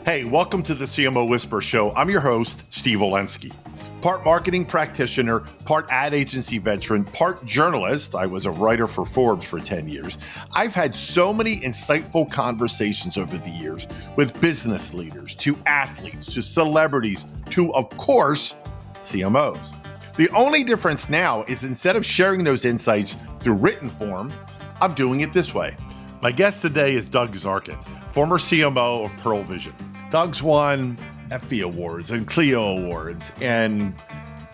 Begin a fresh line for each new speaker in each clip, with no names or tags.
Hey, welcome to the CMO Whisper Show. I'm your host, Steve Olensky. Part marketing practitioner, part ad agency veteran, part journalist. I was a writer for Forbes for 10 years. I've had so many insightful conversations over the years with business leaders, to athletes, to celebrities, to, of course, CMOs. The only difference now is instead of sharing those insights through written form, I'm doing it this way. My guest today is Doug Zarkin, former CMO of Pearle Vision. Doug's won Effie awards and Cleo awards and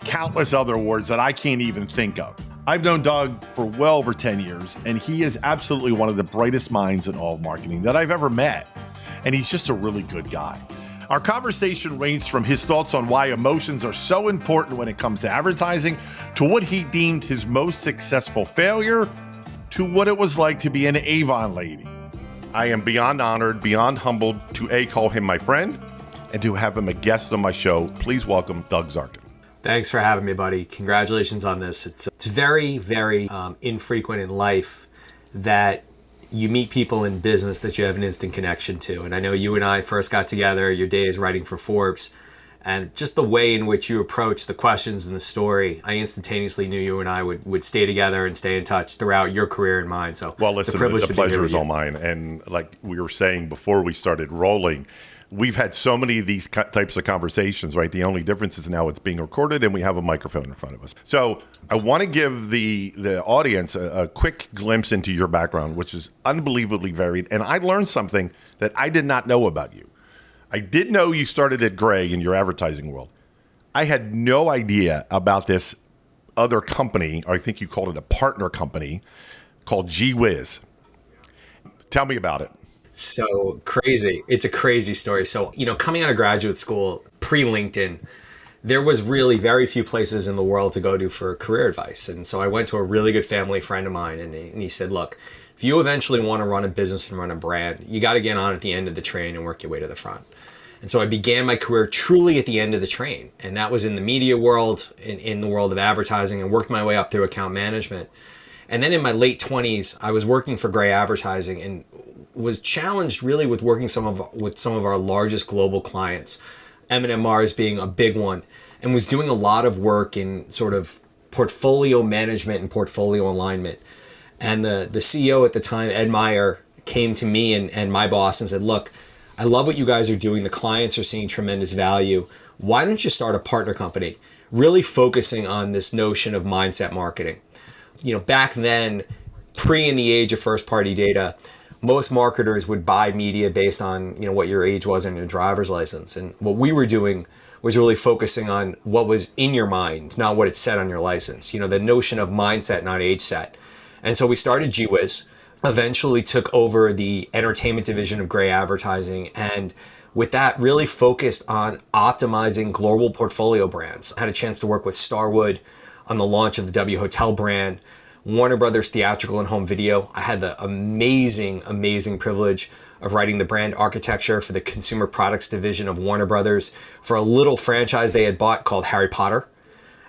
countless other awards that I can't even think of. I've known Doug for well over 10 years, and he is absolutely one of the brightest minds in all of marketing that I've ever met. And he's just a really good guy. Our conversation ranged from his thoughts on why emotions are so important when it comes to advertising, to what he deemed his most successful failure, to what it was like to be an Avon lady. I am beyond honored, beyond humbled to call him my friend and to have him a guest on my show. Please welcome Doug Zarkin.
Thanks for having me, buddy. Congratulations on this. It's very, very infrequent in life that you meet people in business that you have an instant connection to. And I know you and I first got together, your days writing for Forbes, and just the way in which you approach the questions and the story, I instantaneously knew you and I would stay together and stay in touch throughout your career and mine. So
well, listen, the pleasure is all mine. And like we were saying before we started rolling, we've had so many of these types of conversations, right? The only difference is now it's being recorded and we have a microphone in front of us. So I want to give the audience a quick glimpse into your background, which is unbelievably varied. And I learned something that I did not know about you. I did know you started at Gray in your advertising world. I had no idea about this other company, or I think you called it a partner company, called Gee Whiz. Tell me about it.
So crazy. It's a crazy story. So, coming out of graduate school, pre-LinkedIn, there was really very few places in the world to go to for career advice. And so I went to a really good family friend of mine, and he said, look, if you eventually want to run a business and run a brand, you got to get on at the end of the train and work your way to the front. And so I began my career truly at the end of the train. And that was in the media world, in the world of advertising, and worked my way up through account management. And then in my late 20s, I was working for Gray Advertising and was challenged really with working with some of our largest global clients, M&M Mars being a big one, and was doing a lot of work in sort of portfolio management and portfolio alignment. And the CEO at the time, Ed Meyer, came to me and my boss and said, look, I love what you guys are doing. The clients are seeing tremendous value. Why don't you start a partner company, really focusing on this notion of mindset marketing? Back then, in the age of first party data, most marketers would buy media based on, what your age was and your driver's license. And what we were doing was really focusing on what was in your mind, not what it said on your license. The notion of mindset, not age set. And so we started Gee Whiz, eventually took over the entertainment division of Gray Advertising, and with that really focused on optimizing global portfolio brands. I had a chance to work with Starwood on the launch of the W Hotel brand, Warner Brothers Theatrical and Home Video. I had the amazing privilege of writing the brand architecture for the consumer products division of Warner Brothers for a little franchise they had bought called Harry Potter.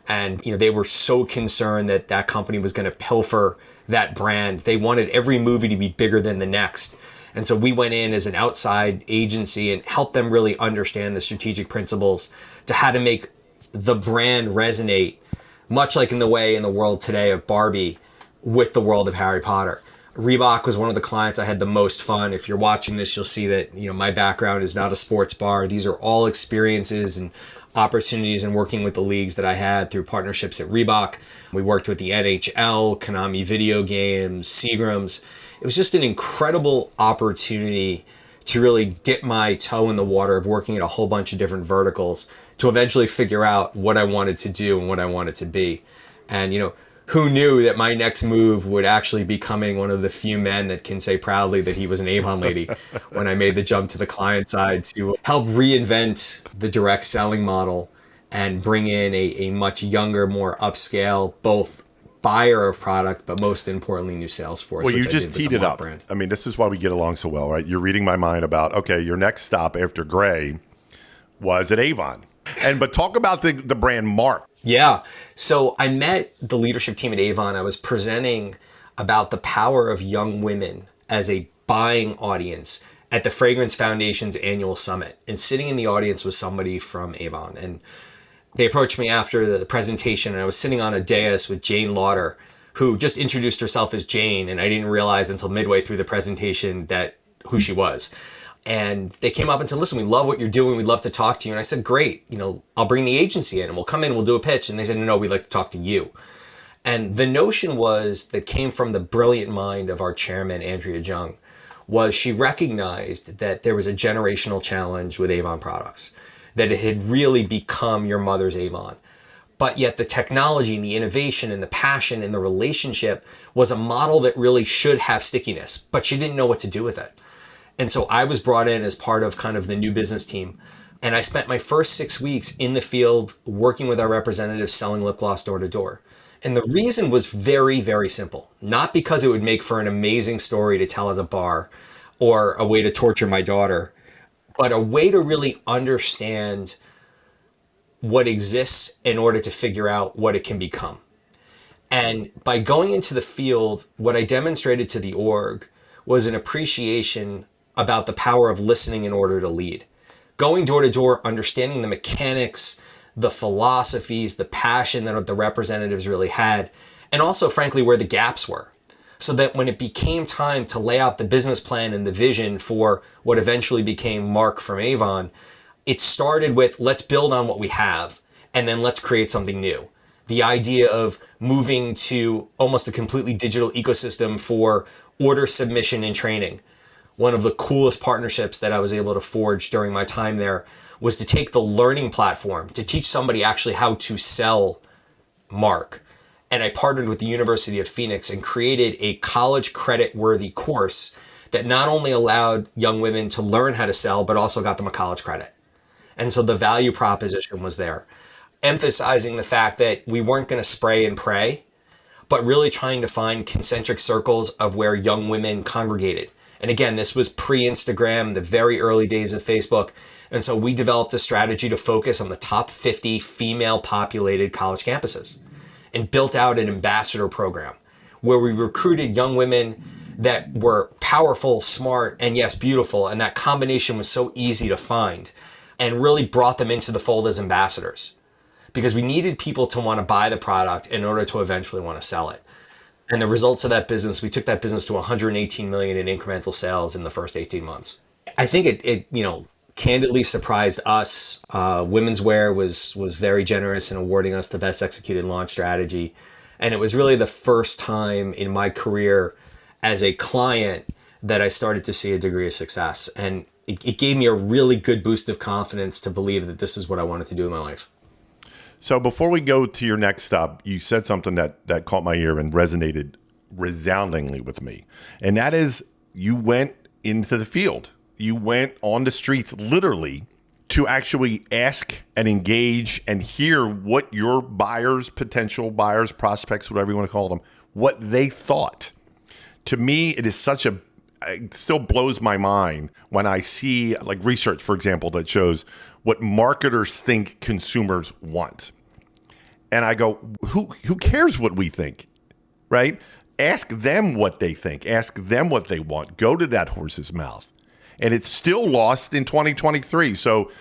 And they were so concerned that that company was going to pilfer that brand. They wanted every movie to be bigger than the next. And so we went in as an outside agency and helped them really understand the strategic principles to how to make the brand resonate, much like in the way in the world today of Barbie with the world of Harry Potter. Reebok was one of the clients I had the most fun. If you're watching this, you'll see that my background is not a sports bar. These are all experiences and opportunities and working with the leagues that I had through partnerships at Reebok. We worked with the NHL, Konami video games, Seagrams. It was just an incredible opportunity to really dip my toe in the water of working at a whole bunch of different verticals to eventually figure out what I wanted to do and what I wanted to be. And, who knew that my next move would actually be becoming one of the few men that can say proudly that he was an Avon lady when I made the jump to the client side to help reinvent the direct selling model and bring in a much younger, more upscale, both buyer of product, but most importantly, new sales force.
Well, you just teed it up. Brand. I mean, this is why we get along so well, right? You're reading my mind about, okay, your next stop after Gray was at Avon. But talk about the brand Mark.
Yeah. So I met the leadership team at Avon. I was presenting about the power of young women as a buying audience at the Fragrance Foundation's annual summit. And sitting in the audience was somebody from Avon. And they approached me after the presentation, and I was sitting on a dais with Jane Lauder, who just introduced herself as Jane. And I didn't realize until midway through the presentation that who she was. And they came up and said, listen, we love what you're doing. We'd love to talk to you. And I said, great, I'll bring the agency in and we'll come in, we'll do a pitch. And they said, no, we'd like to talk to you. And the notion that came from the brilliant mind of our chairman, Andrea Jung, was she recognized that there was a generational challenge with Avon products, that it had really become your mother's Avon. But yet the technology and the innovation and the passion and the relationship was a model that really should have stickiness, but she didn't know what to do with it. And so I was brought in as part of kind of the new business team. And I spent my first 6 weeks in the field working with our representatives selling lip gloss door to door. And the reason was very, very simple. Not because it would make for an amazing story to tell at a bar or a way to torture my daughter, but a way to really understand what exists in order to figure out what it can become. And by going into the field, what I demonstrated to the org was an appreciation about the power of listening in order to lead. Going door to door, understanding the mechanics, the philosophies, the passion that the representatives really had, and also, frankly, where the gaps were. So that when it became time to lay out the business plan and the vision for what eventually became Mark from Avon, it started with, let's build on what we have, and then let's create something new. The idea of moving to almost a completely digital ecosystem for order submission and training. One of the coolest partnerships that I was able to forge during my time there was to take the learning platform to teach somebody actually how to sell Mark. And I partnered with the University of Phoenix and created a college credit worthy course that not only allowed young women to learn how to sell, but also got them a college credit. And so the value proposition was there, emphasizing the fact that we weren't going to spray and pray, but really trying to find concentric circles of where young women congregated. And again, this was pre-Instagram, the very early days of Facebook. And so we developed a strategy to focus on the top 50 female populated college campuses and built out an ambassador program where we recruited young women that were powerful, smart, and yes, beautiful. And that combination was so easy to find and really brought them into the fold as ambassadors because we needed people to want to buy the product in order to eventually want to sell it. And the results of that business, we took that business to 118 million in incremental sales in the first 18 months. I think it candidly surprised us. Women's Wear was very generous in awarding us the best executed launch strategy. And it was really the first time in my career as a client that I started to see a degree of success. And it gave me a really good boost of confidence to believe that this is what I wanted to do in my life.
So before we go to your next stop, you said something that caught my ear and resonated resoundingly with me. And that is you went into the field. You went on the streets literally to actually ask and engage and hear what your buyers, potential buyers, prospects, whatever you want to call them, what they thought. To me, it still blows my mind when I see like research, for example, that shows what marketers think consumers want. And I go, who cares what we think, right? Ask them what they think. Ask them what they want. Go to that horse's mouth. And it's still lost in 2023. So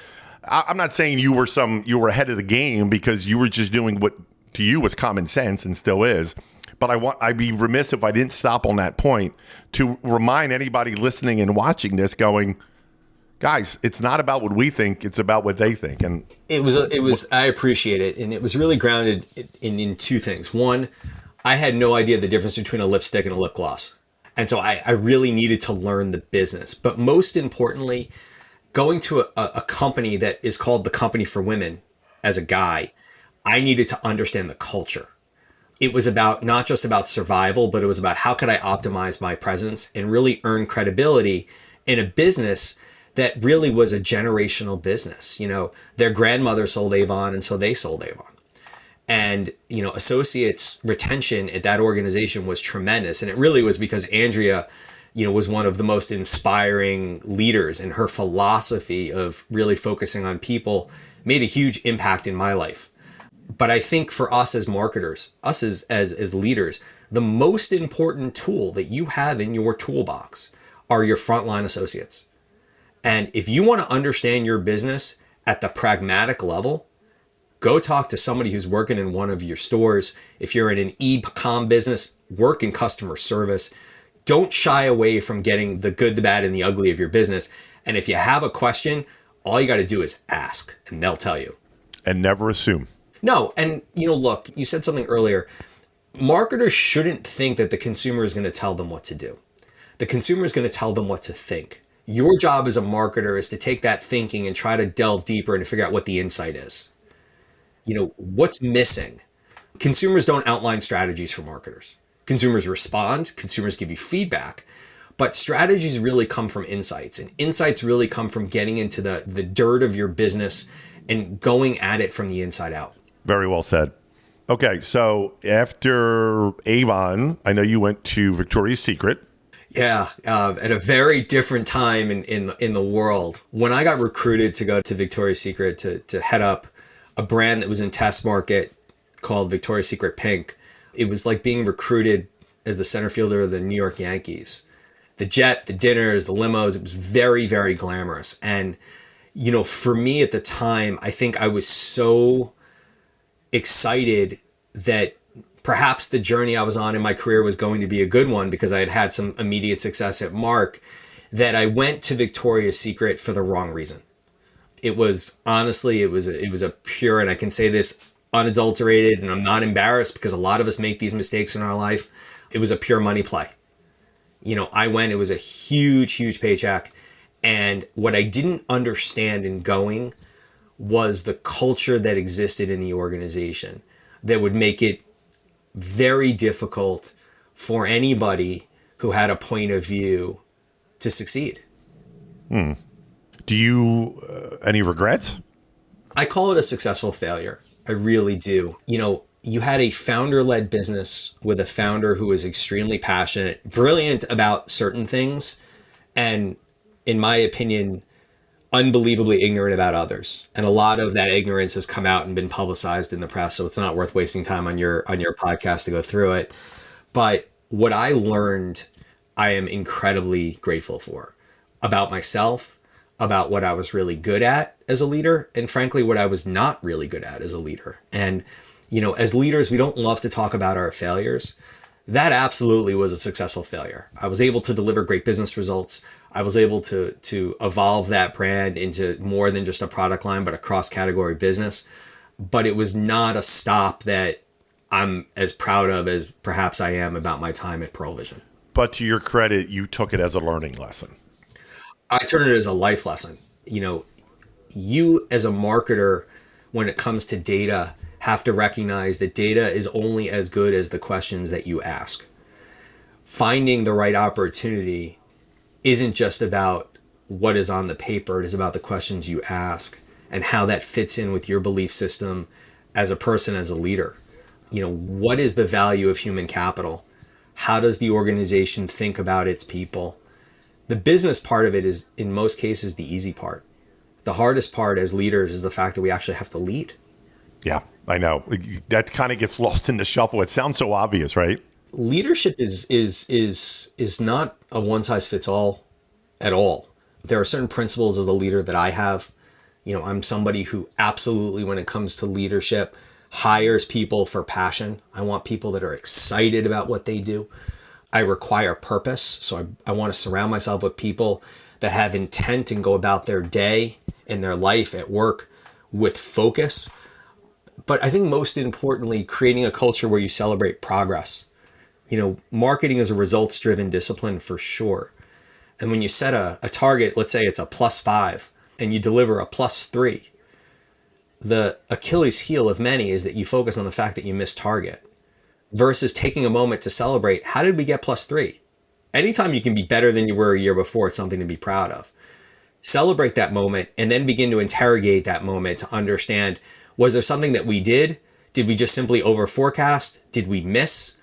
I'm not saying you were ahead of the game because you were just doing what to you was common sense and still is. But I'd be remiss if I didn't stop on that point to remind anybody listening and watching this going, guys, it's not about what we think, it's about what they think. And
it was I appreciate it. And it was really grounded in two things. One, I had no idea the difference between a lipstick and a lip gloss. And so I really needed to learn the business. But most importantly, going to a company that is called the Company for Women as a guy, I needed to understand the culture. It was about not just about survival, but it was about how could I optimize my presence and really earn credibility in a business that really was a generational business. Their grandmother sold Avon, and so they sold Avon. And, associates retention at that organization was tremendous. And it really was because Andrea, was one of the most inspiring leaders, and her philosophy of really focusing on people made a huge impact in my life. But I think for us as marketers, us as leaders, the most important tool that you have in your toolbox are your frontline associates. And if you want to understand your business at the pragmatic level, go talk to somebody who's working in one of your stores. If you're in an e-com business, work in customer service. Don't shy away from getting the good, the bad, and the ugly of your business. And if you have a question, all you got to do is ask, and they'll tell you.
And never assume.
No, and look, you said something earlier. Marketers shouldn't think that the consumer is going to tell them what to do. The consumer is going to tell them what to think. Your job as a marketer is to take that thinking and try to delve deeper and to figure out what the insight is. What's missing? Consumers don't outline strategies for marketers. Consumers respond, consumers give you feedback, but strategies really come from insights, and insights really come from getting into the dirt of your business and going at it from the inside out.
Very well said. Okay, so after Avon, I know you went to Victoria's Secret.
Yeah, at a very different time in the world. When I got recruited to go to Victoria's Secret to head up a brand that was in test market called Victoria's Secret Pink, it was like being recruited as the center fielder of the New York Yankees. The jet, the dinners, the limos, it was very, very glamorous. And, for me at the time, I think I was so excited that perhaps the journey I was on in my career was going to be a good one because I had had some immediate success at Mark, that I went to Victoria's Secret for the wrong reason. It was honestly, it was a pure, and I can say this unadulterated, and I'm not embarrassed because a lot of us make these mistakes in our life. It was a pure money play. I went, it was a huge, huge paycheck. And what I didn't understand in going was the culture that existed in the organization that would make it very difficult for anybody who had a point of view to succeed.
Do you, any regrets?
I call it a successful failure. I really do. You had a founder-led business with a founder who was extremely passionate, brilliant about certain things, and in my opinion, unbelievably ignorant about others. And a lot of that ignorance has come out and been publicized in the press, so it's not worth wasting time on your podcast to go through it. But what I learned, I am incredibly grateful for about myself, about what I was really good at as a leader, and frankly, what I was not really good at as a leader. And, as leaders, we don't love to talk about our failures. That absolutely was a successful failure. I was able to deliver great business results. I was able to evolve that brand into more than just a product line, but a cross-category business. But it was not a stop that I'm as proud of as perhaps I am about my time at Pearle Vision.
But to your credit, you took it as a learning lesson.
I turn it as a life lesson. You as a marketer, when it comes to data, have to recognize that data is only as good as the questions that you ask. Finding the right opportunity isn't just about what is on the paper. It is about the questions you ask and how that fits in with your belief system as a person, as a leader. What is the value of human capital? How does the organization think about its people? The business part of it is, in most cases, the easy part. The hardest part as leaders is the fact that we actually have to lead.
Yeah, I know. That kind of gets lost in the shuffle. It sounds so obvious, right?
Leadership is not a one size fits all at all. There are certain principles as a leader that I have. I'm somebody who absolutely, when it comes to leadership, hires people for passion. I want people that are excited about what they do. I require purpose. So I want to surround myself with people that have intent and go about their day and their life at work with focus. But I think most importantly, creating a culture where you celebrate progress. Marketing is a results-driven discipline for sure. And when you set a target, let's say it's a +5, and you deliver a +3, the Achilles heel of many is that you focus on the fact that you missed target versus taking a moment to celebrate, how did we get +3? Anytime you can be better than you were a year before, it's something to be proud of. Celebrate that moment and then begin to interrogate that moment to understand, was there something that we did? Did we just simply over forecast? Did we miss?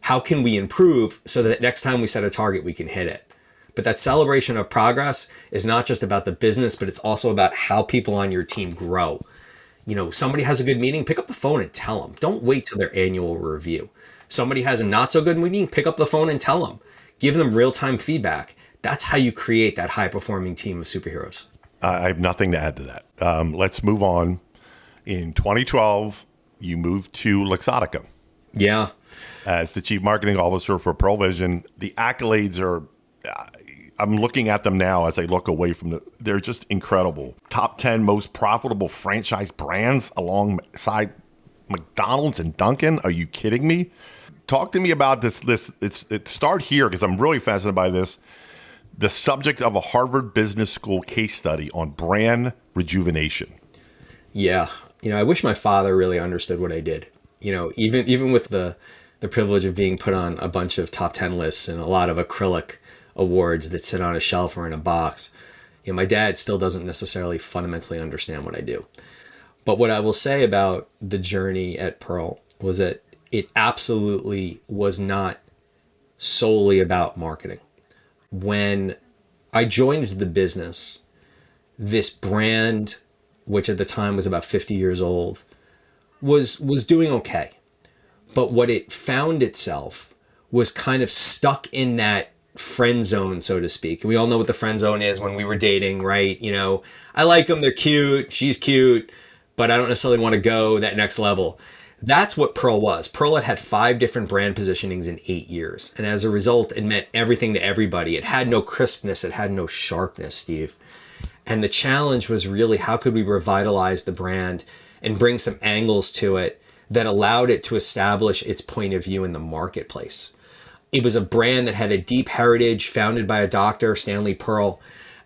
How can we improve so that next time we set a target, we can hit it? But that celebration of progress is not just about the business, but it's also about how people on your team grow. Somebody has a good meeting, pick up the phone and tell them. Don't wait till their annual review. Somebody has a not so good meeting, pick up the phone and tell them. Give them real-time feedback. That's how you create that high performing team of superheroes.
I have nothing to add to that. Let's move on. In 2012, you moved to Luxottica
Yeah.
as the chief marketing officer for Pearle Vision. The accolades are, I'm looking at them now as I look away from they're just incredible. Top 10 most profitable franchise brands alongside McDonald's and Dunkin'. Are you kidding me? Talk to me about this. Start here because I'm really fascinated by this. The subject of a Harvard Business School case study on brand rejuvenation.
Yeah. I wish my father really understood what I did. Even with the privilege of being put on a bunch of top 10 lists and a lot of acrylic awards that sit on a shelf or in a box, my dad still doesn't necessarily fundamentally understand what I do. But what I will say about the journey at Pearle was that it absolutely was not solely about marketing. When I joined the business, this brand, which at the time was about 50 years old, was doing okay. But what it found itself was kind of stuck in that friend zone, so to speak. And we all know what the friend zone is when we were dating, right? I like them, they're cute, she's cute, but I don't necessarily want to go that next level. That's what Pearle was. Pearle had 5 different brand positionings in 8 years. And as a result, it meant everything to everybody. It had no crispness. It had no sharpness, Steve. And the challenge was really how could we revitalize the brand and bring some angles to it that allowed it to establish its point of view in the marketplace. It was a brand that had a deep heritage founded by a doctor, Stanley Pearle.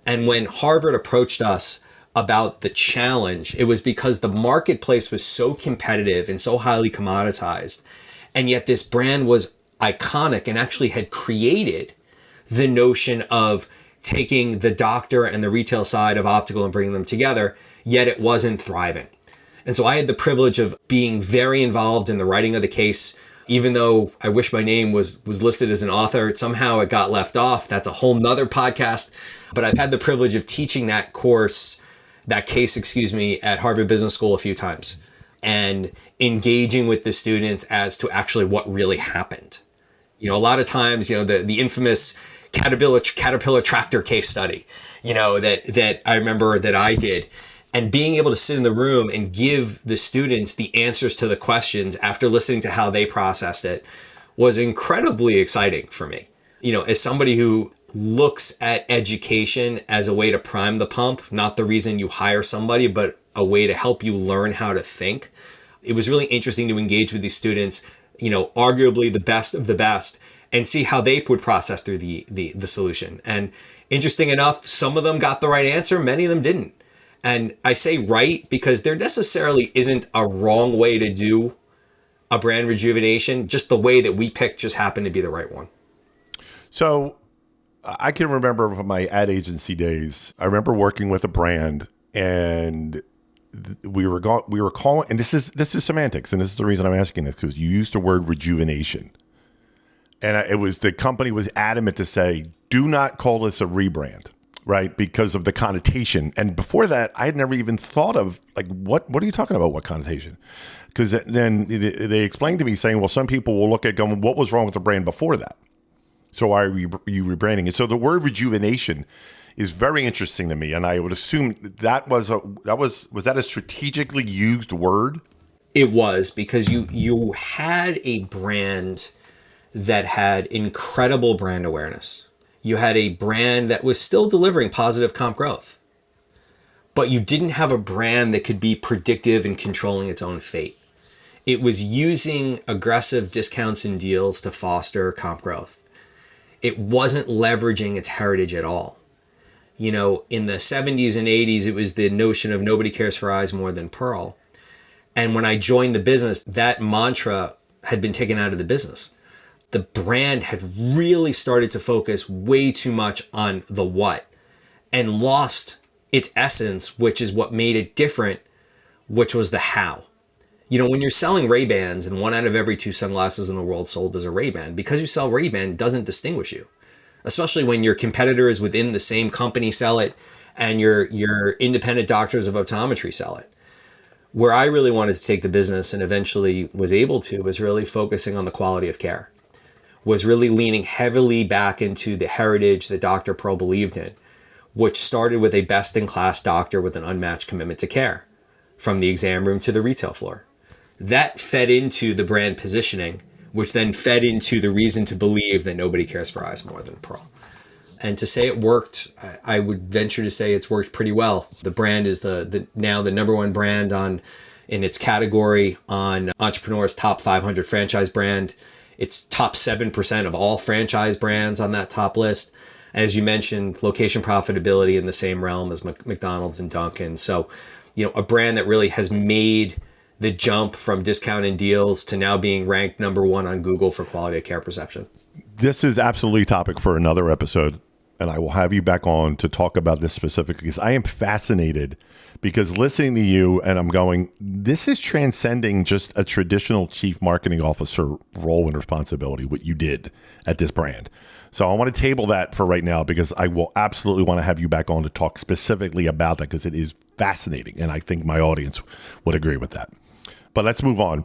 And when Harvard approached us about the challenge, it was because the marketplace was so competitive and so highly commoditized. And yet this brand was iconic and actually had created the notion of taking the doctor and the retail side of optical and bringing them together, yet it wasn't thriving. And so I had the privilege of being very involved in the writing of the case. Even though I wish my name was listed as an author, somehow it got left off. That's a whole nother podcast. But I've had the privilege of teaching that case, at Harvard Business School a few times and engaging with the students as to actually what really happened. A lot of times, the infamous Caterpillar tractor case study, that I remember that I did, and being able to sit in the room and give the students the answers to the questions after listening to how they processed it was incredibly exciting for me. As somebody who looks at education as a way to prime the pump, not the reason you hire somebody, but a way to help you learn how to think. It was really interesting to engage with these students, arguably the best of the best, and see how they would process through the solution. And interesting enough, some of them got the right answer, many of them didn't. And I say right because there necessarily isn't a wrong way to do a brand rejuvenation. Just the way that we picked just happened to be the right one.
So I can remember from my ad agency days, I remember working with a brand and we were calling, and this is semantics. And this is the reason I'm asking this, because you used the word rejuvenation. And the company was adamant to say, do not call this a rebrand, right? Because of the connotation. And before that, I had never even thought of what are you talking about? What connotation? Because then they explained to me saying, well, some people will look at going, what was wrong with the brand before that? So why are you rebranding it? So the word rejuvenation is very interesting to me. And I would assume was that a strategically used word?
It was, because you had a brand that had incredible brand awareness. You had a brand that was still delivering positive comp growth, but you didn't have a brand that could be predictive and controlling its own fate. It was using aggressive discounts and deals to foster comp growth. It wasn't leveraging its heritage at all. In the 70s and 80s, it was the notion of nobody cares for eyes more than Pearle. And when I joined the business, that mantra had been taken out of the business. The brand had really started to focus way too much on the what and lost its essence, which is what made it different, which was the how. When you're selling Ray-Bans and 1 out of every 2 sunglasses in the world sold as a Ray-Ban, because you sell Ray-Ban doesn't distinguish you, especially when your competitors within the same company sell it and your independent doctors of optometry sell it. Where I really wanted to take the business and eventually was able to was really focusing on the quality of care. was really leaning heavily back into the heritage that Dr. Pearle believed in, which started with a best-in-class doctor with an unmatched commitment to care, from the exam room to the retail floor. That fed into the brand positioning, which then fed into the reason to believe that nobody cares for eyes more than Pearle. And to say it worked, I would venture to say it's worked pretty well. The brand is now the number one brand in its category on Entrepreneur's top 500 franchise brand. It's top 7% of all franchise brands on that top list. As you mentioned, location profitability in the same realm as McDonald's and Dunkin'. So, a brand that really has made the jump from discount and deals to now being ranked number one on Google for quality of care perception.
This is absolutely a topic for another episode, and I will have you back on to talk about this specifically, because I am fascinated, because listening to you and I'm going, this is transcending just a traditional chief marketing officer role and responsibility, what you did at this brand. So I want to table that for right now, because I will absolutely want to have you back on to talk specifically about that, because it is fascinating. And I think my audience would agree with that. But let's move on.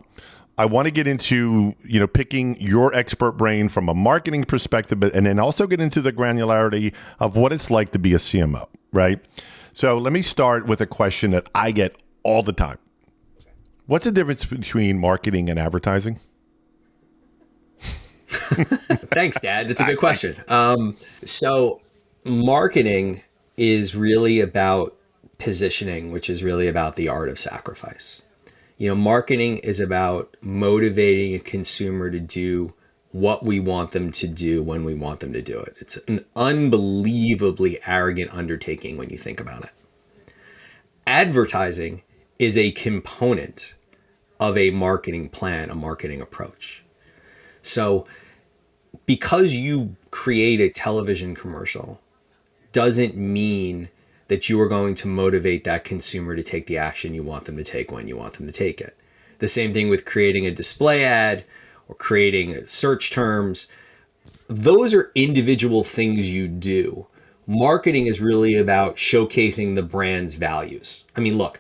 I want to get into, picking your expert brain from a marketing perspective, and then also get into the granularity of what it's like to be a CMO, right? So let me start with a question that I get all the time. What's the difference between marketing and advertising?
Thanks, Dad. That's a good question. So marketing is really about positioning, which is really about the art of sacrifice. Marketing is about motivating a consumer to do what we want them to do when we want them to do it. It's an unbelievably arrogant undertaking when you think about it. Advertising is a component of a marketing plan, a marketing approach. So because you create a television commercial doesn't mean that you are going to motivate that consumer to take the action you want them to take when you want them to take it. The same thing with creating a display ad or creating search terms. Those are individual things you do. Marketing is really about showcasing the brand's values. I mean, look,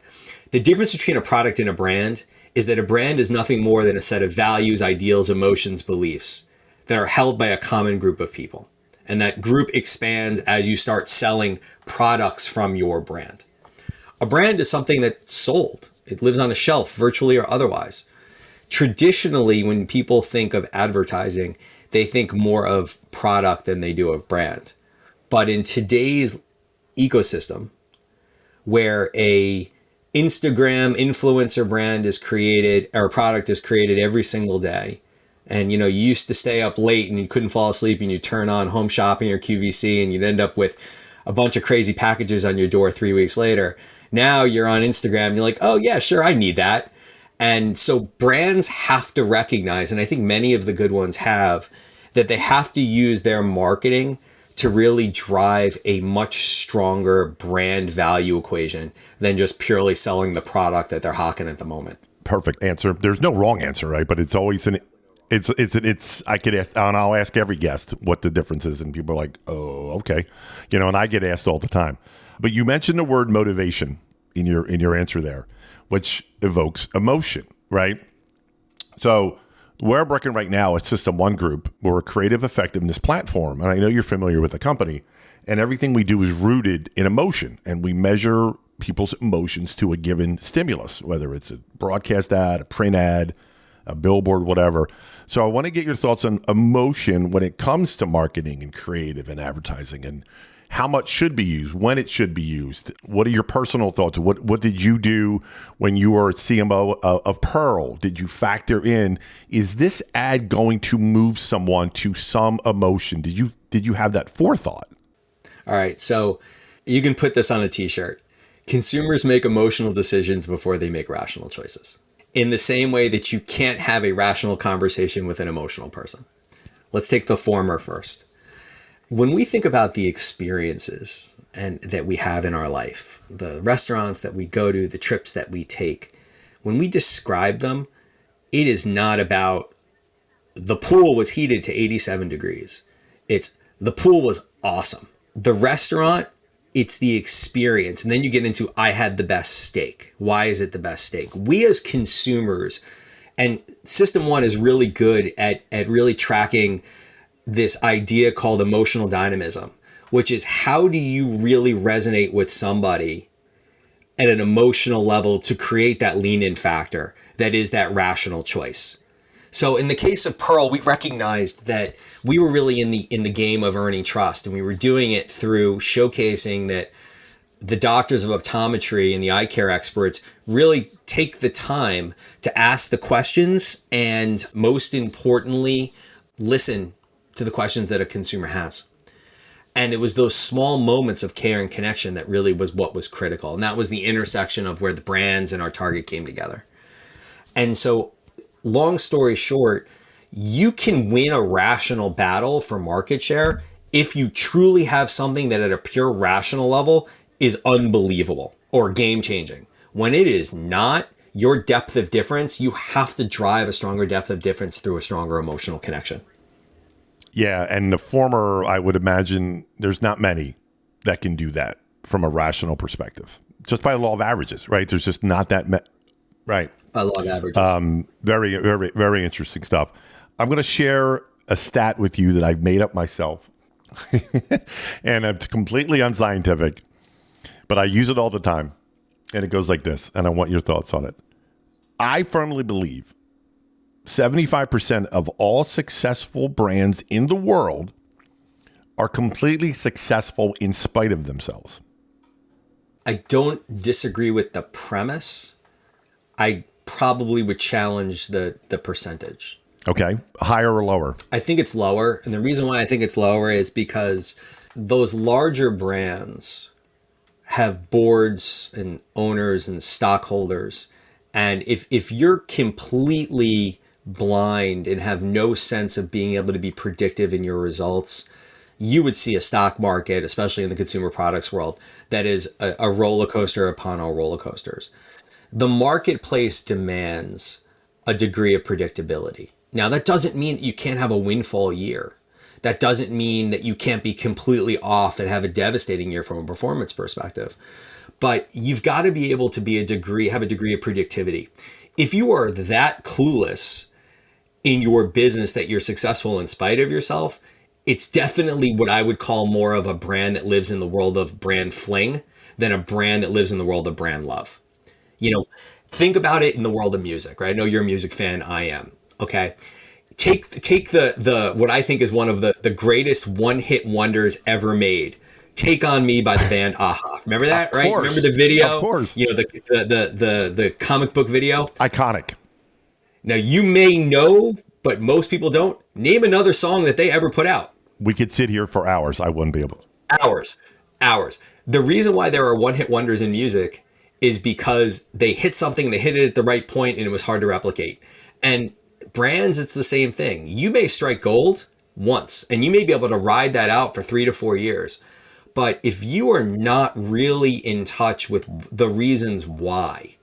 the difference between a product and a brand is that a brand is nothing more than a set of values, ideals, emotions, beliefs that are held by a common group of people. And that group expands as you start selling products from your brand. A brand is something that's sold. It lives on a shelf, virtually or otherwise. Traditionally, when people think of advertising, they think more of product than they do of brand. But in today's ecosystem, where a Instagram influencer brand is created, or a product is created every single day, and you used to stay up late and you couldn't fall asleep, and you turn on Home Shopping or QVC and you'd end up with a bunch of crazy packages on your door 3 weeks later. Now you're on Instagram and you're like, oh yeah, sure, I need that. And so brands have to recognize, and I think many of the good ones have, that they have to use their marketing to really drive a much stronger brand value equation than just purely selling the product that they're hawking at the moment.
Perfect answer. There's no wrong answer, right? But it's always I could ask, and I'll ask every guest what the difference is, and people are like, oh, okay. And I get asked all the time. But you mentioned the word motivation in your answer there, which evokes emotion, right? So where I'm working right now at System One Group, we're a creative effectiveness platform. And I know you're familiar with the company, and everything we do is rooted in emotion, and we measure people's emotions to a given stimulus, whether it's a broadcast ad, a print ad, a billboard, whatever. So I want to get your thoughts on emotion when it comes to marketing and creative and advertising, and how much should be used, when it should be used. What are your personal thoughts? What did you do when you were CMO of Pearle? Did you factor in, is this ad going to move someone to some emotion? Did you have that forethought?
All right, so you can put this on a t-shirt. Consumers make emotional decisions before they make rational choices. In the same way that you can't have a rational conversation with an emotional person. Let's take the former first. When we think about the experiences and that we have in our life, the restaurants that we go to, the trips that we take, when we describe them, it is not about the pool was heated to 87 degrees. It's the pool was awesome. The restaurant, it's the experience. And then you get into, I had the best steak. Why is it the best steak? We as consumers, and System One is really good at really tracking this idea called emotional dynamism, which is how do you really resonate with somebody at an emotional level to create that lean in factor that is that rational choice. So in the case of Pearle, we recognized that we were really in the game of earning trust, and we were doing it through showcasing that the doctors of optometry and the eye care experts really take the time to ask the questions and, most importantly, listen to the questions that a consumer has. And it was those small moments of care and connection that really was what was critical. And that was the intersection of where the brands and our target came together. And so, long story short, you can win a rational battle for market share if you truly have something that at a pure rational level is unbelievable or game changing. When it is not, your depth of difference, you have to drive a stronger depth of difference through a stronger emotional connection.
Yeah, and the former, I would imagine there's not many that can do that from a rational perspective, just by law of averages, right? There's just not that right.
By law of averages.
Very, very, very interesting stuff. I'm going to share a stat with you that I've made up myself, and it's completely unscientific, but I use it all the time, and it goes like this, and I want your thoughts on it. I firmly believe 75% of all successful brands in the world are completely successful in spite of themselves.
I don't disagree with the premise. I probably would challenge the percentage.
Okay. Higher or lower?
I think it's lower. And the reason why I think it's lower is because those larger brands have boards and owners and stockholders. And if you're completely blind and have no sense of being able to be predictive in your results, you would see a stock market, especially in the consumer products world, that is a roller coaster upon all roller coasters. The marketplace demands a degree of predictability. Now, that doesn't mean that you can't have a windfall year. That doesn't mean that you can't be completely off and have a devastating year from a performance perspective. But you've got to be able to have a degree of predictivity. If you are that clueless in your business that you're successful in spite of yourself, it's definitely what I would call more of a brand that lives in the world of brand fling than a brand that lives in the world of brand love. You know, think about it in the world of music, right? I know you're a music fan. I am. Okay. Take the what I think is one of the greatest one-hit wonders ever made. Take on Me by the band Aha. Remember that, right? Remember the video?
Of course.
You know, the comic book video?
Iconic.
Now, you may know, but most people don't. Name another song that they ever put out.
We could sit here for hours. I wouldn't be able to.
Hours. The reason why there are one-hit wonders in music is because they hit something, they hit it at the right point, and it was hard to replicate. And brands, it's the same thing. You may strike gold once, and you may be able to ride that out for 3 to 4 years. But if you are not really in touch with the reasons why,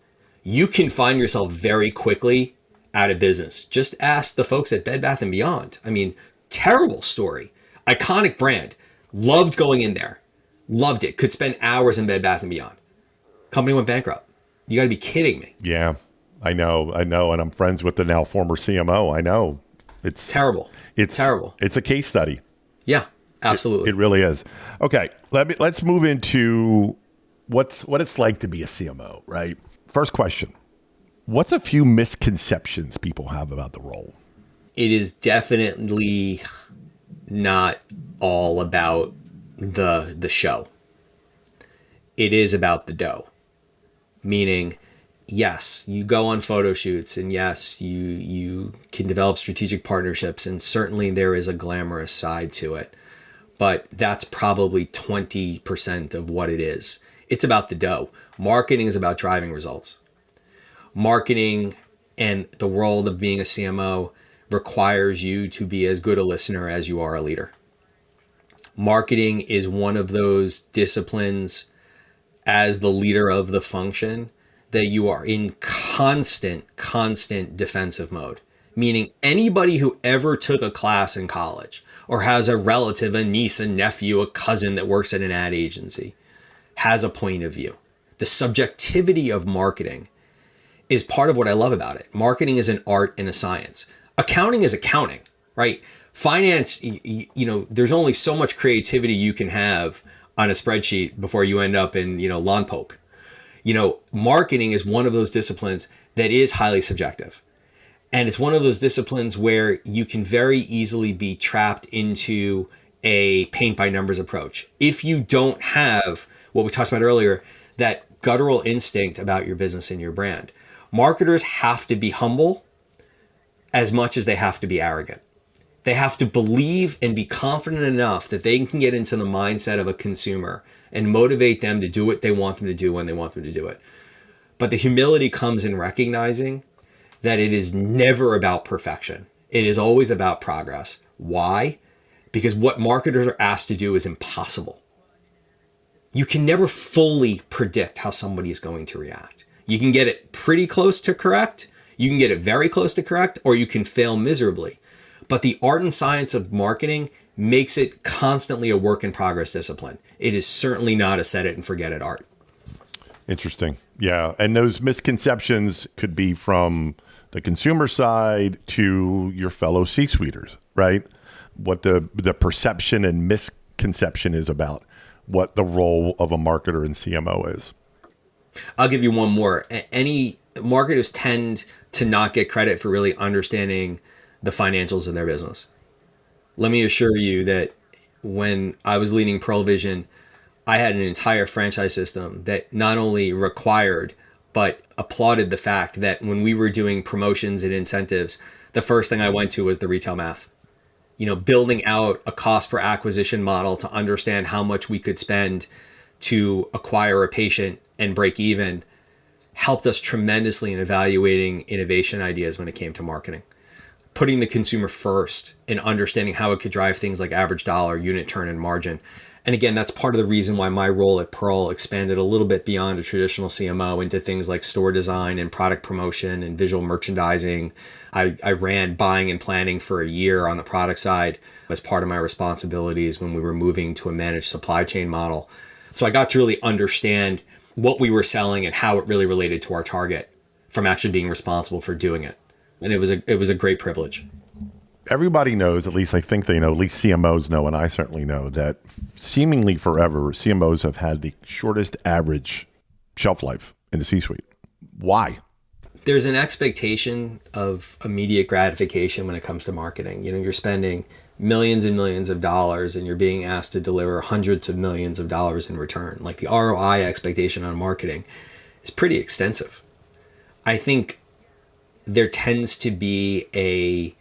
you can find yourself very quickly out of business. Just ask the folks at Bed Bath & Beyond. I mean, terrible story. Iconic brand. Loved going in there. Loved it. Could spend hours in Bed Bath & Beyond. Company went bankrupt. You got to be kidding me.
Yeah, I know. And I'm friends with the now former CMO. I know. It's
terrible.
It's terrible. It's a case study.
Yeah, absolutely.
It really is. Okay, let's move into what it's like to be a CMO, right? First question. What's a few misconceptions people have about the role?
It is definitely not all about the show. It is about the dough. Meaning, yes, you go on photo shoots, and yes, you can develop strategic partnerships, and certainly there is a glamorous side to it. But that's probably 20% of what it is. It's about the dough. Marketing is about driving results. Marketing and the world of being a CMO requires you to be as good a listener as you are a leader. Marketing is one of those disciplines as the leader of the function that you are in constant defensive mode. Meaning anybody who ever took a class in college or has a relative, a niece, a nephew, a cousin that works at an ad agency has a point of view. The subjectivity of marketing is part of what I love about it. Marketing is an art and a science. Accounting is accounting, right? Finance, there's only so much creativity you can have on a spreadsheet before you end up in, lawn poke. Marketing is one of those disciplines that is highly subjective. And it's one of those disciplines where you can very easily be trapped into a paint by numbers approach. If you don't have what we talked about earlier, that guttural instinct about your business and your brand. Marketers have to be humble as much as they have to be arrogant. They have to believe and be confident enough that they can get into the mindset of a consumer and motivate them to do what they want them to do when they want them to do it. But the humility comes in recognizing that it is never about perfection. It is always about progress. Why? Because what marketers are asked to do is impossible. You can never fully predict how somebody is going to react. You can get it pretty close to correct, you can get it very close to correct, or you can fail miserably. But the art and science of marketing makes it constantly a work in progress discipline. It is certainly not a set it and forget it art.
Interesting. Yeah. And those misconceptions could be from the consumer side to your fellow C-suiters, right? What the perception and misconception is about what the role of a marketer and CMO is.
I'll give you one more. Any marketers tend to not get credit for really understanding the financials of their business. Let me assure you that when I was leading Pearle Vision, I had an entire franchise system that not only required, but applauded the fact that when we were doing promotions and incentives, the first thing I went to was the retail math. Building out a cost per acquisition model to understand how much we could spend to acquire a patient and break even helped us tremendously in evaluating innovation ideas when it came to marketing. Putting the consumer first and understanding how it could drive things like average dollar, unit turn, and margin. And again, that's part of the reason why my role at Pearle expanded a little bit beyond a traditional CMO into things like store design and product promotion and visual merchandising. I ran buying and planning for a year on the product side as part of my responsibilities when we were moving to a managed supply chain model. So I got to really understand what we were selling and how it really related to our target from actually being responsible for doing it. And it was a great privilege.
Everybody knows, at least I think they know, at least CMOs know, and I certainly know, that seemingly forever, CMOs have had the shortest average shelf life in the C-suite. Why?
There's an expectation of immediate gratification when it comes to marketing. You're spending millions and millions of dollars and you're being asked to deliver hundreds of millions of dollars in return. Like the ROI expectation on marketing is pretty extensive. I think there tends to be a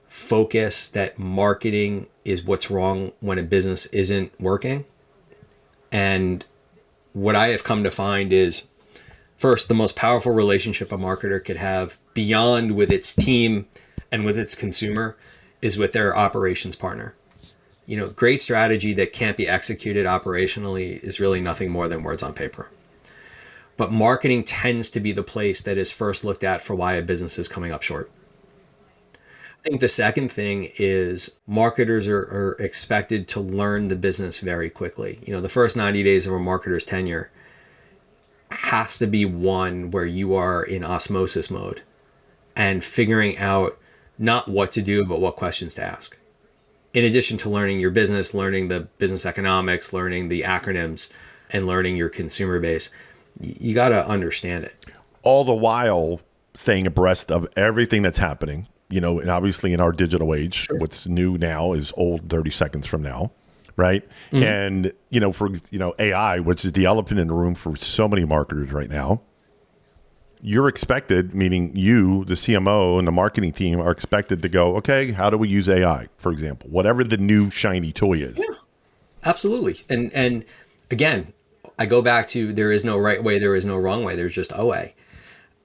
focus that marketing is what's wrong when a business isn't working. And what I have come to find is, first, the most powerful relationship a marketer could have beyond with its team and with its consumer is with their operations partner. Great strategy that can't be executed operationally is really nothing more than words on paper. But marketing tends to be the place that is first looked at for why a business is coming up short. I think the second thing is marketers are expected to learn the business very quickly. The first 90 days of a marketer's tenure has to be one where you are in osmosis mode and figuring out not what to do, but what questions to ask. In addition to learning your business, learning the business economics, learning the acronyms, and learning your consumer base, you got to understand it.
All the while staying abreast of everything that's happening, and obviously in our digital age, sure. What's new now is old 30 seconds from now, right? Mm-hmm. And, for AI, which is the elephant in the room for so many marketers right now, you're expected, meaning you, the CMO and the marketing team are expected to go, okay, how do we use AI, for example, whatever the new shiny toy is.
Yeah, absolutely. And again, I go back to there is no right way, there is no wrong way, there's just a way.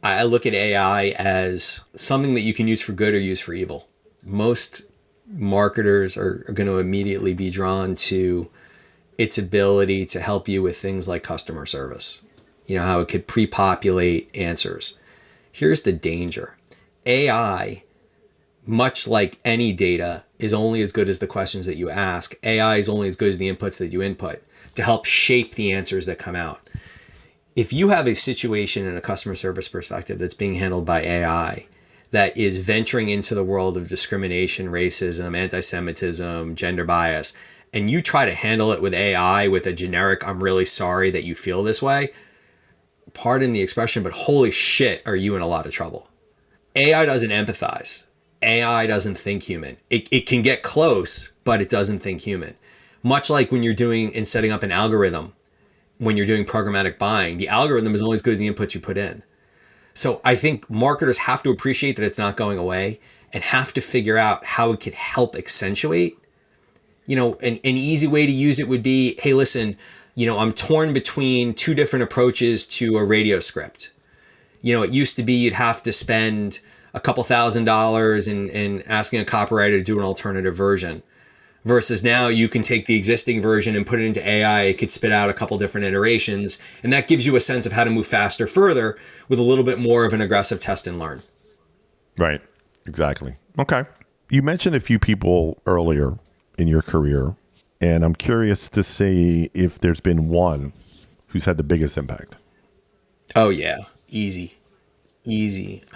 I look at AI as something that you can use for good or use for evil. Most marketers are going to immediately be drawn to its ability to help you with things like customer service. How it could pre-populate answers. Here's the danger. AI, much like any data, is only as good as the questions that you ask. AI is only as good as the inputs that you input to help shape the answers that come out. If you have a situation in a customer service perspective that's being handled by AI that is venturing into the world of discrimination, racism, anti-Semitism, gender bias, and you try to handle it with AI with a generic, I'm really sorry that you feel this way, pardon the expression, but holy shit, are you in a lot of trouble. AI doesn't empathize. AI doesn't think human. It can get close, but it doesn't think human. Much like when you're doing and setting up an algorithm, when you're doing programmatic buying, the algorithm is only as good as the inputs you put in. So I think marketers have to appreciate that it's not going away and have to figure out how it could help accentuate. An easy way to use it would be, hey, listen, I'm torn between two different approaches to a radio script. It used to be you'd have to spend a couple $1,000s in asking a copywriter to do an alternative version. Versus now you can take the existing version and put it into AI. It could spit out a couple different iterations. And that gives you a sense of how to move faster, further with a little bit more of an aggressive test and learn.
Right. Exactly. Okay. You mentioned a few people earlier in your career, and I'm curious to see if there's been one who's had the biggest impact.
Oh, yeah. Easy.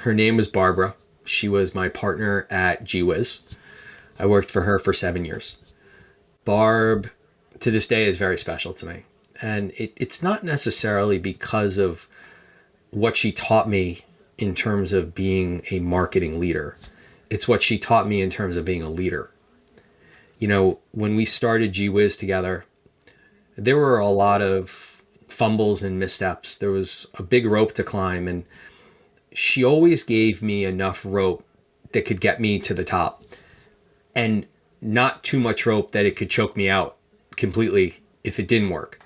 Her name was Barbara. She was my partner at GWiz. I worked for her for 7 years. Barb, to this day, is very special to me. And it's not necessarily because of what she taught me in terms of being a marketing leader. It's what she taught me in terms of being a leader. When we started GWiz together, there were a lot of fumbles and missteps. There was a big rope to climb, and she always gave me enough rope that could get me to the top. And not too much rope that it could choke me out completely if it didn't work.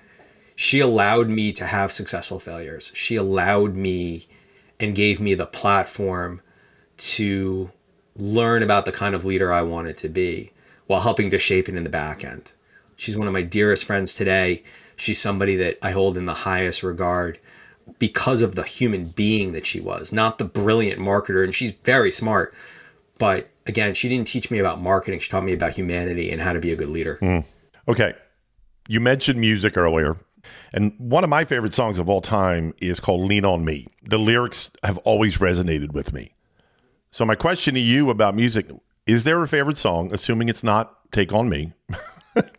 She allowed me to have successful failures. She allowed me and gave me the platform to learn about the kind of leader I wanted to be while helping to shape it in the back end. She's one of my dearest friends today. She's somebody that I hold in the highest regard because of the human being that she was, not the brilliant marketer. And she's very smart, but again, she didn't teach me about marketing. She taught me about humanity and how to be a good leader.
Okay. You mentioned music earlier, and one of my favorite songs of all time is called Lean on Me. The lyrics have always resonated with me. So my question to you about music, is there a favorite song, assuming it's not Take On Me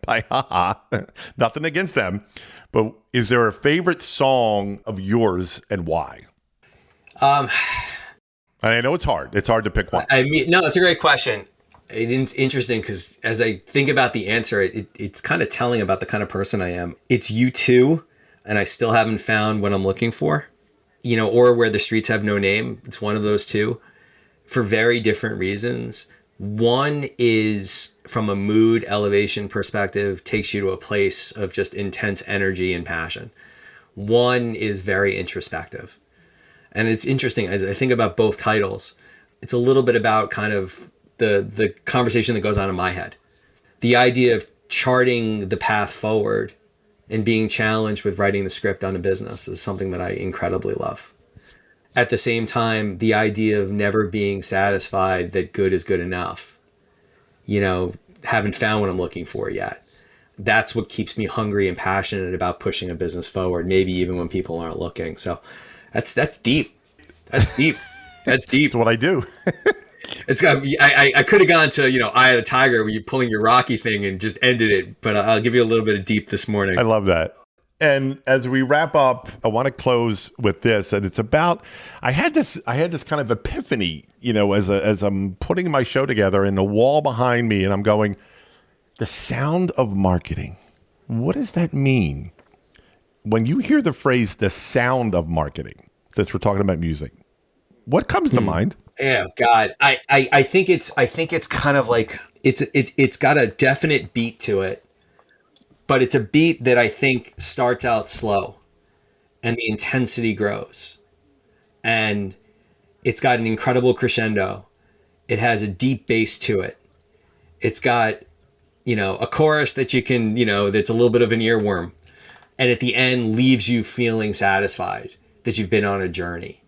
by HaHa, nothing against them, but is there a favorite song of yours and why? I know it's hard. It's hard to pick one.
No, it's a great question. It's interesting because as I think about the answer, it's kind of telling about the kind of person I am. It's U2, and I still haven't found what I'm looking for, or Where the Streets Have No Name. It's one of those two for very different reasons. One is from a mood elevation perspective, takes you to a place of just intense energy and passion. One is very introspective. And it's interesting, as I think about both titles, it's a little bit about kind of the conversation that goes on in my head. The idea of charting the path forward and being challenged with writing the script on a business is something that I incredibly love. At the same time, the idea of never being satisfied that good is good enough, haven't found what I'm looking for yet. That's what keeps me hungry and passionate about pushing a business forward, maybe even when people aren't looking. So that's deep. That's deep. That's deep.
It's what I do.
It's got. I could have gone to Eye of the Tiger where you're pulling your Rocky thing and just ended it, but I'll give you a little bit of deep this morning.
I love that. And as we wrap up, I want to close with this, and it's about I had this kind of epiphany, as I'm putting my show together, and the wall behind me, and I'm going, the sound of marketing. What does that mean? When you hear the phrase "the sound of marketing," since we're talking about music, what comes to mind?
Yeah, God, I think it's kind of like it's got a definite beat to it, but it's a beat that I think starts out slow, and the intensity grows, and it's got an incredible crescendo. It has a deep bass to it. It's got a chorus that you can that's a little bit of an earworm, and at the end leaves you feeling satisfied that you've been on a journey.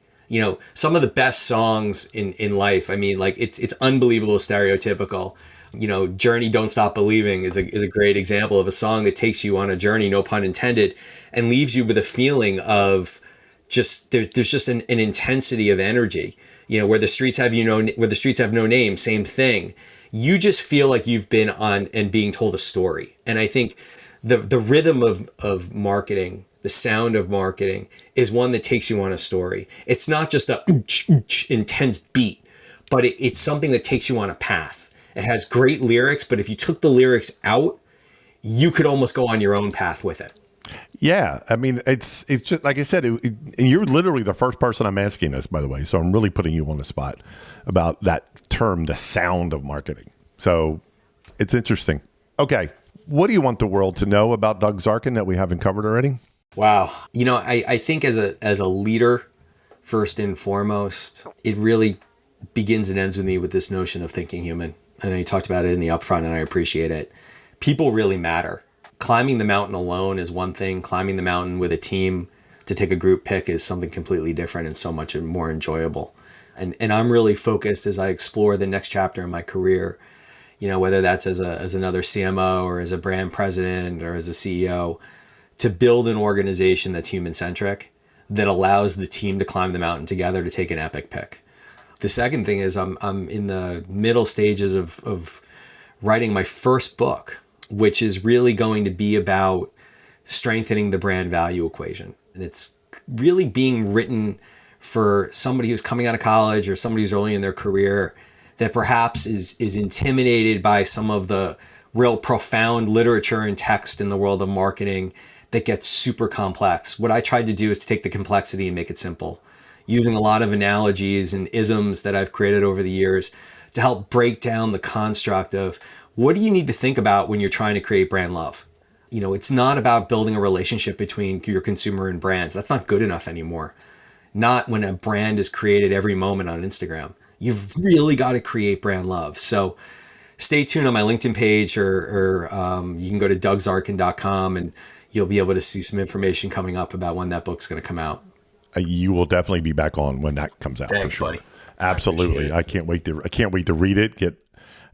Some of the best songs in life, it's unbelievable stereotypical. Journey, Don't Stop Believing is a great example of a song that takes you on a journey, no pun intended, and leaves you with a feeling of there's just an intensity of energy, where the streets have, where the streets have no name, same thing. You just feel like you've been on and being told a story. And I think the rhythm of marketing, the sound of marketing is one that takes you on a story. It's not just a intense beat, but it's something that takes you on a path. It has great lyrics, but if you took the lyrics out, you could almost go on your own path with it.
Yeah. I mean, it's just like I said, and you're literally the first person I'm asking this, by the way. So I'm really putting you on the spot about that term, the sound of marketing. So it's interesting. Okay. What do you want the world to know about Doug Zarkin that we haven't covered already?
Wow. I think as a leader, first and foremost, it really begins and ends with me with this notion of thinking human. I know you talked about it in the upfront, and I appreciate it. People really matter. Climbing the mountain alone is one thing. Climbing the mountain with a team to take a group pick is something completely different and so much more enjoyable. And I'm really focused as I explore the next chapter in my career, whether that's as another CMO or as a brand president or as a CEO, to build an organization that's human-centric, that allows the team to climb the mountain together to take an epic pick. The second thing is I'm in the middle stages of writing my first book, which is really going to be about strengthening the brand value equation. And it's really being written for somebody who's coming out of college or somebody who's early in their career that perhaps is intimidated by some of the real profound literature and text in the world of marketing that gets super complex. What I tried to do is to take the complexity and make it simple, using a lot of analogies and isms that I've created over the years to help break down the construct of what do you need to think about when you're trying to create brand love. It's not about building a relationship between your consumer and brands. That's not good enough anymore. Not when a brand is created every moment on Instagram. You've really got to create brand love. So stay tuned on my LinkedIn page or you can go to dougzarkin.com and you'll be able to see some information coming up about when that book's going to come out.
You will definitely be back on when that comes out.
Thanks,
for sure.
buddy.
Absolutely. I can't wait to read it,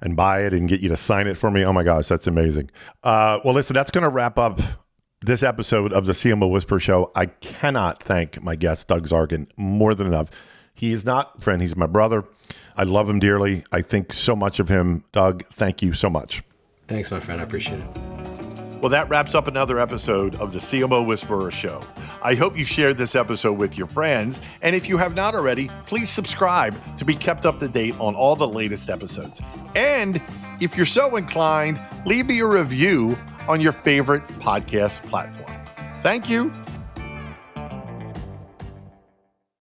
and buy it and get you to sign it for me. Oh my gosh, that's amazing. Well, listen, that's going to wrap up this episode of the CMO Whisper Show. I cannot thank my guest, Doug Zarkin, more than enough. He is not a friend. He's my brother. I love him dearly. I think so much of him. Doug, thank you so much.
Thanks, my friend. I appreciate it.
Well, that wraps up another episode of the CMO Whisperer Show. I hope you shared this episode with your friends. And if you have not already, please subscribe to be kept up to date on all the latest episodes. And if you're so inclined, leave me a review on your favorite podcast platform. Thank you.